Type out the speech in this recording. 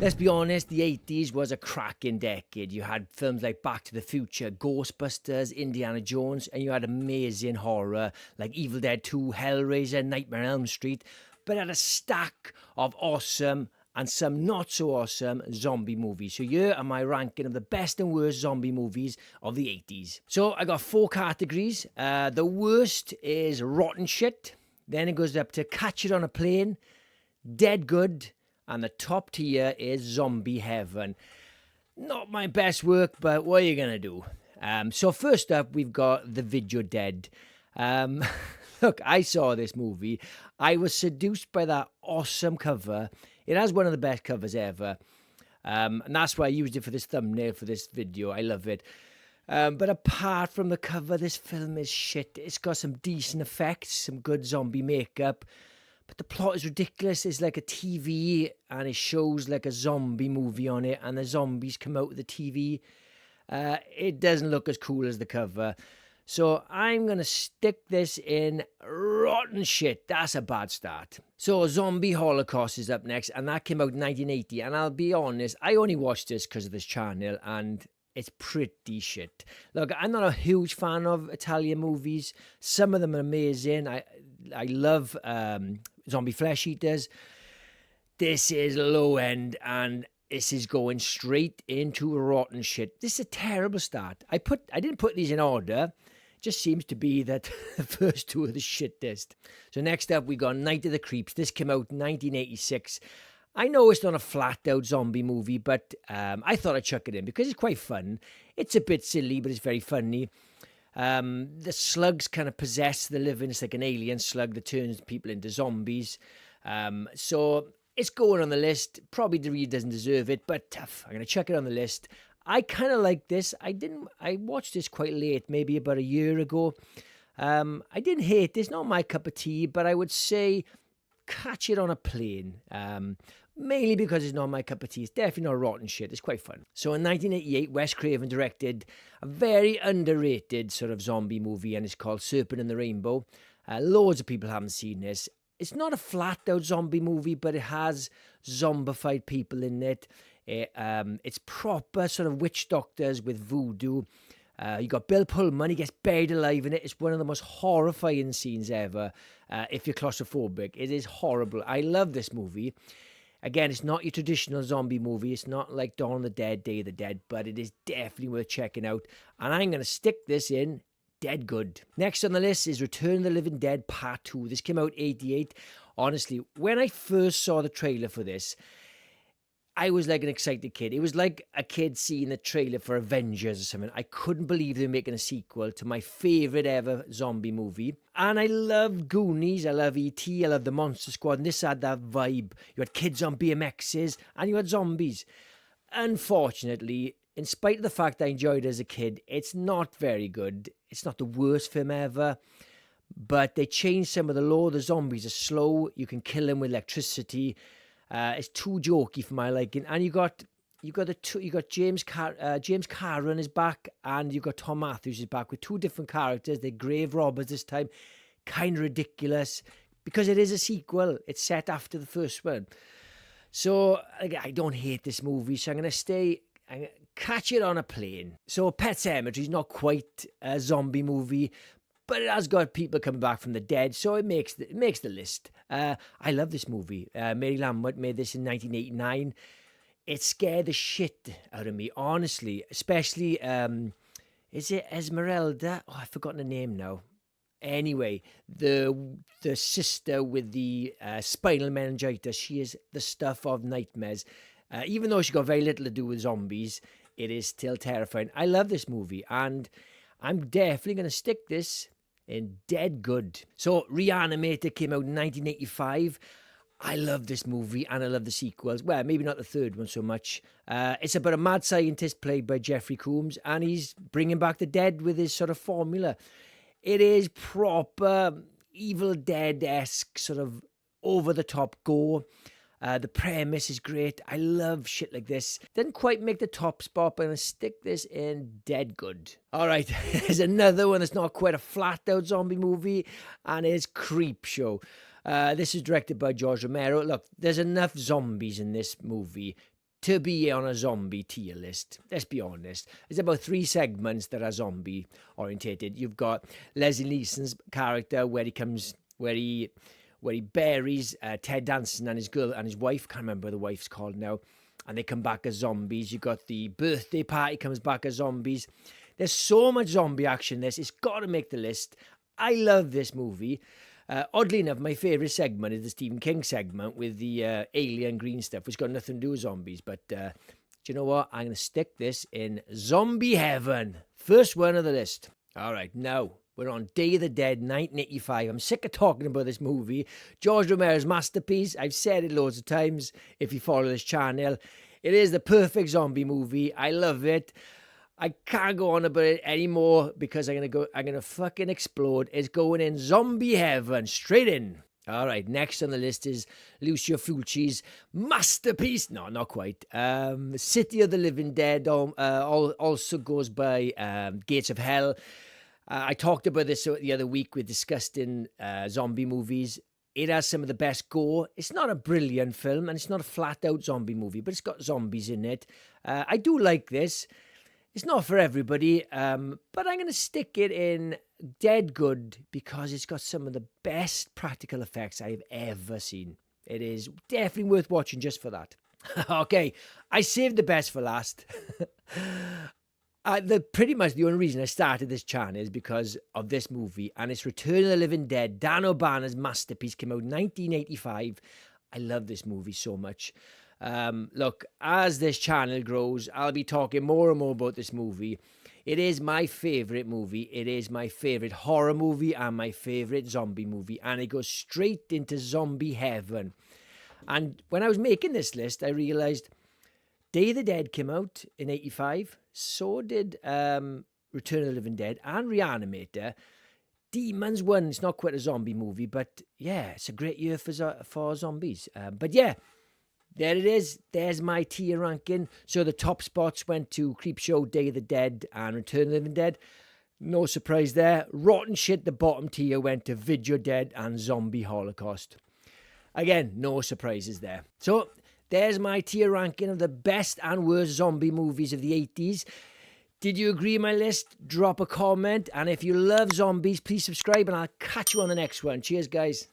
Let's be honest, the 80s was a cracking decade. You had films like Back to the Future, Ghostbusters, Indiana Jones, and you had amazing horror like Evil Dead 2, Hellraiser, Nightmare on Elm Street, but had a stack of awesome and some not so awesome zombie movies. So here are my ranking of the best and worst zombie movies of the 80s. So I got 4 categories. The worst is rotten shit. Then it goes up to Catch It on a Plane, Dead Good, and the top tier is Zombie Heaven. Not my best work, but what are you going to do? So first up, we've got The Video Dead. Look, I saw this movie. I was seduced by that awesome cover. It has one of the best covers ever. And that's why I used it for this thumbnail for this video. I love it. But apart from the cover, this film is shit. It's got some decent effects, some good zombie makeup. But the plot is ridiculous. It's like a TV and it shows like a zombie movie on it and the zombies come out of the TV. It doesn't look as cool as the cover. So I'm going to stick this in rotten shit. That's a bad start. So Zombie Holocaust is up next and that came out in 1980. And I'll be honest, I only watched this because of this channel and it's pretty shit. Look, I'm not a huge fan of Italian movies. Some of them are amazing. I love zombie flesh eaters. This is low end and this is going straight into rotten shit. This is a terrible start. I didn't put these in order. It just seems to be that the first 2 are the shittest. So next up we got Night of the Creeps. This came out in 1986. I know it's not a flat-out zombie movie, but I thought I'd chuck it in because it's quite fun. It's a bit silly, but it's very funny. The slugs kind of possess the living. It's like an alien slug that turns people into zombies. So it's going on the list. Probably really doesn't deserve it, but tough. I'm going to chuck it on the list. I kind of like this. I watched this quite late, maybe about a year ago. I didn't hate this. Not my cup of tea, but I would say Catch It on a Plane. Mainly because it's not my cup of tea. It's definitely not rotten shit. It's quite fun. So in 1988, Wes Craven directed a very underrated sort of zombie movie, and it's called Serpent and the Rainbow. Loads of people haven't seen this. It's not a flat-out zombie movie, but it has zombified people in it. It's proper sort of witch doctors with voodoo. You got Bill Pullman. He gets buried alive in it. It's one of the most horrifying scenes ever. If you're claustrophobic, it is horrible. I love this movie. Again, it's not your traditional zombie movie. It's not like Dawn of the Dead, Day of the Dead, but it is definitely worth checking out. And I'm going to stick this in Dead Good. Next on the list is Return of the Living Dead Part 2. This came out 88. Honestly, when I first saw the trailer for this, I was like an excited kid. It was like a kid seeing the trailer for Avengers or something. I couldn't believe they were making a sequel to my favourite ever zombie movie. And I love Goonies, I love E.T., I love the Monster Squad. And this had that vibe. You had kids on BMXs and you had zombies. Unfortunately, in spite of the fact I enjoyed it as a kid, it's not very good. It's not the worst film ever. But they changed some of the lore. The zombies are slow. You can kill them with electricity. It's too jokey for my liking, and you got James Cameron is back, and you got Tom Matthews is back with 2 different characters. They're grave robbers this time, kind of ridiculous because it is a sequel. It's set after the first one, so I don't hate this movie. So I'm gonna Catch It on a Plane. So Pet Sematary is not quite a zombie movie, but it has got people coming back from the dead, so it makes the list. I love this movie. Mary Lambert made this in 1989. It scared the shit out of me, honestly. Especially, is it Esmeralda? Oh, I've forgotten the name now. Anyway, the sister with the spinal meningitis, she is the stuff of nightmares. Even though she got very little to do with zombies, it is still terrifying. I love this movie, and I'm definitely going to stick this in Dead Good. So Reanimator came out in 1985. I love this movie and I love the sequels. Well, maybe not the third one so much. It's about a mad scientist played by Jeffrey Combs, and he's bringing back the dead with his sort of formula. It is proper Evil Dead-esque, sort of over-the-top gore. The premise is great. I love shit like this. Didn't quite make the top spot, but I'm going to stick this in Dead Good. All right, there's another one that's not quite a flat-out zombie movie, and it's Creepshow. This is directed by George Romero. Look, there's enough zombies in this movie to be on a zombie tier list. Let's be honest. There's about 3 segments that are zombie orientated. You've got Leslie Nielsen's character where he buries Ted Danson and his girl and his wife. Can't remember what the wife's called now. And they come back as zombies. You've got the birthday party comes back as zombies. There's so much zombie action in this. It's got to make the list. I love this movie. Oddly enough, my favourite segment is the Stephen King segment with the alien green stuff, which got nothing to do with zombies. But do you know what? I'm going to stick this in zombie heaven. First one of the list. All right, now we're on Day of the Dead, 1985. I'm sick of talking about this movie. George Romero's masterpiece. I've said it loads of times if you follow this channel. It is the perfect zombie movie. I love it. I can't go on about it anymore because I'm gonna fucking explode. It's going in zombie heaven, straight in. All right, next on the list is Lucio Fulci's masterpiece. No, not quite. City of the Living Dead also goes by Gates of Hell. I talked about this the other week with disgusting zombie movies. It has some of the best gore. It's not a brilliant film, and it's not a flat-out zombie movie, but it's got zombies in it. I do like this. It's not for everybody, but I'm going to stick it in dead good because it's got some of the best practical effects I've ever seen. It is definitely worth watching just for that. Okay, I saved the best for last. Pretty much the only reason I started this channel is because of this movie, and it's Return of the Living Dead. Dan O'Banner's masterpiece came out in 1985. I love this movie so much. Look, as this channel grows, I'll be talking more and more about this movie. It is my favourite movie. It is my favourite horror movie and my favourite zombie movie. And it goes straight into zombie heaven. And when I was making this list, I realised Day of the Dead came out in 85. So did Return of the Living Dead and Reanimator. Demons won. It's not quite a zombie movie, but yeah, it's a great year for zombies. But yeah, there it is. There's my tier ranking. So the top spots went to Creepshow, Day of the Dead, and Return of the Living Dead. No surprise there. Rotten shit, the bottom tier went to Video Dead and Zombie Holocaust. Again, no surprises there. So there's my tier ranking of the best and worst zombie movies of the 80s. Did you agree with my list? Drop a comment. And if you love zombies, please subscribe and I'll catch you on the next one. Cheers, guys.